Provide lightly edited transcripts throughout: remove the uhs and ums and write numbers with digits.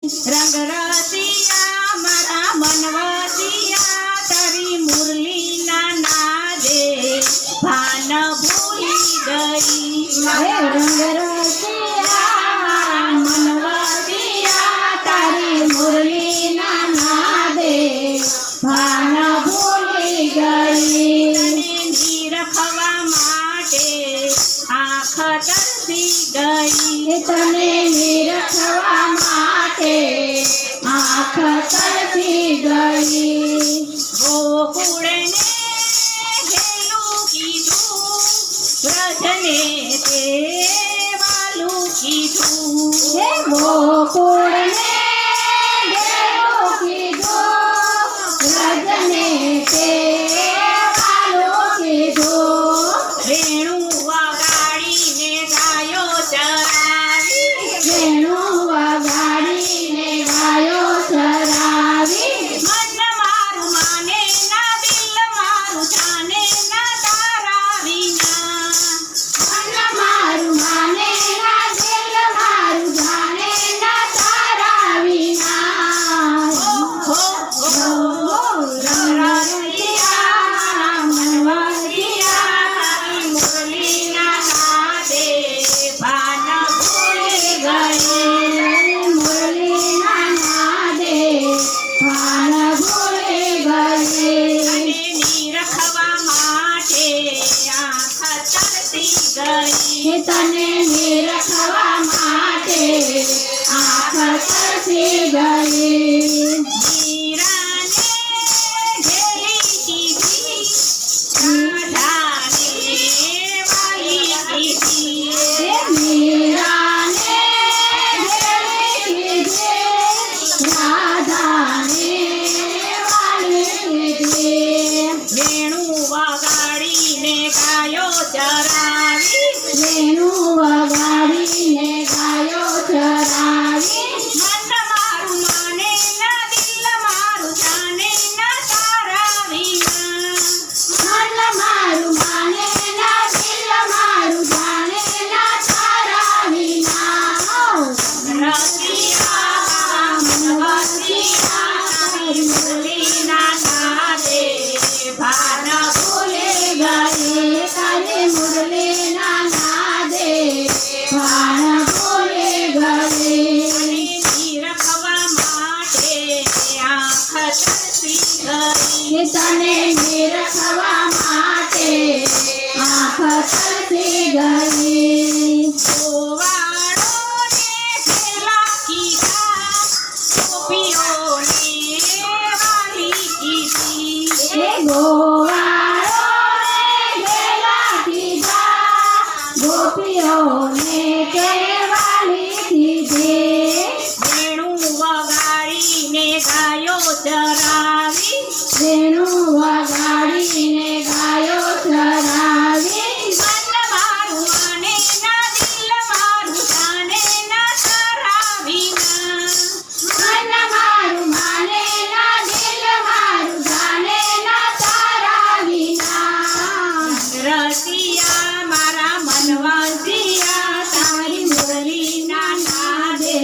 રંગ રસિયા મારા મનવસિયા તારી મુરલીના નાદે ભાન ભૂલી ગઈ રંગ રસિયા મનવસિયા તારી મુરલીના નાદે ભાન ભૂલી ગઈ નિરખવા માટે આંખ તરસી ગઈ તને નિરખવા માટે આંખ તરસી ગઈ ગોકુળને ઘેલું કીધું વ્રજને તે વાલું કીધું હે ગોકુળને ઘેલું કીધું વ્રજને તે વાલું કીધું વેણું વગાડીને ગાયો ચરાવી વેણું વગાડીને ગાયો ચરાવી મન મારું માને ના દિલ મારું જાને ના તારા વિના મન મારું માને ના દિલ મારું જાણે ના તારા વિના હો રંગરસિયા મનવસિયા મુરલીના નાદે ભાન ભૂલી ગઈ મુરલીના નાદે ભાન ભૂલી ગઈ નિરખવા માટે આંખ તરસી ગઈ તને નિરખવા માટે આંખ તરસી ગઈ મીરાને ઘેલી કીધી રાધાને વાલી કીધી હે મીરાને ઘેલી કીધી રાધાને વાલી કીધી વેણું વગાડીને ગાયો ચરાવી વેણું વગાડીને ગાયો ચરાવી મન મારું માને ના દિલ મારું જાને ના તારા વિના મન મારું માને ના દિલ મારું જાણે ના તારા વિના રસિયા મનવસિયા તારી મુરલીના નાદે ભાન ભૂલી ગઈ તારી મુરલીના નાદે ભાન ભૂલી ગઈ નિરખવા માટે આંખ તરસી ગઈ તને નિરખવા માટે આંખ તરસી ગઈ ગોવાળોને ઘેલા કીધા ગોપીઓને વાલી કીધી હે ગોવાળોને ઘેલા કીધા ગોપીઓને કેવાલી કીધી વેણું વગાડીને ગાયો ચરાવી વેણું વગાડીને ગાયો ચરાવી મન મારું માને ના દિલ મારું જાને ના તારા વિના મન મારું માને ના દિલ મારું જાણે ના તારા વિના રસિયા મારા મનવસિયા તારી મુરલીના નાદે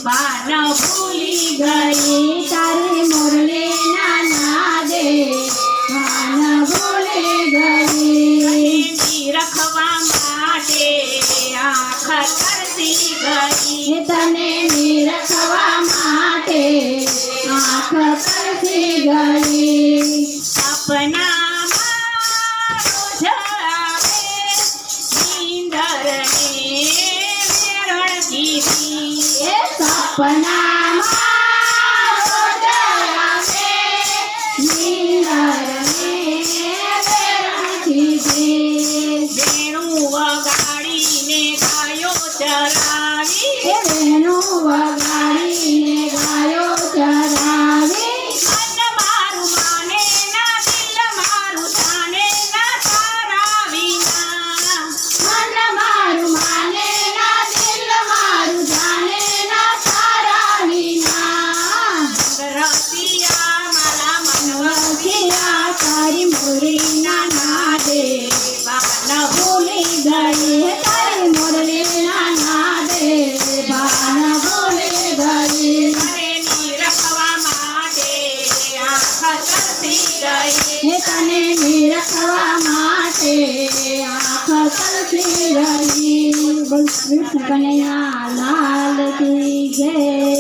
ભાન ભૂલી ગઈ તારી મુરલીના નાદે ભાન ભૂલી ગઈ નિરખવા માટે આંખ તરસી ગઈ તને નિરખવા માટે આંખ તરસી ગઈ સપનામાં રોજ આવે નીંદરને વેરણ કીધી એ સપનામાં રોજ આવે નીંદરને વેરણ કીધી વેણું વગાડીને ગાયો ચરાવી એ વેણું વગાડીને ગાયો ચરાવી મન મારું માને ના દિલ મારું જાને ના તારા વિના મન મારું માને ના દિલ મારું જાણે ના તારા રહી હે તને નિરખવા માટે આંખ તલસી રહી. બોલ કૃષ્ણ કનૈયા લાલ કી જય.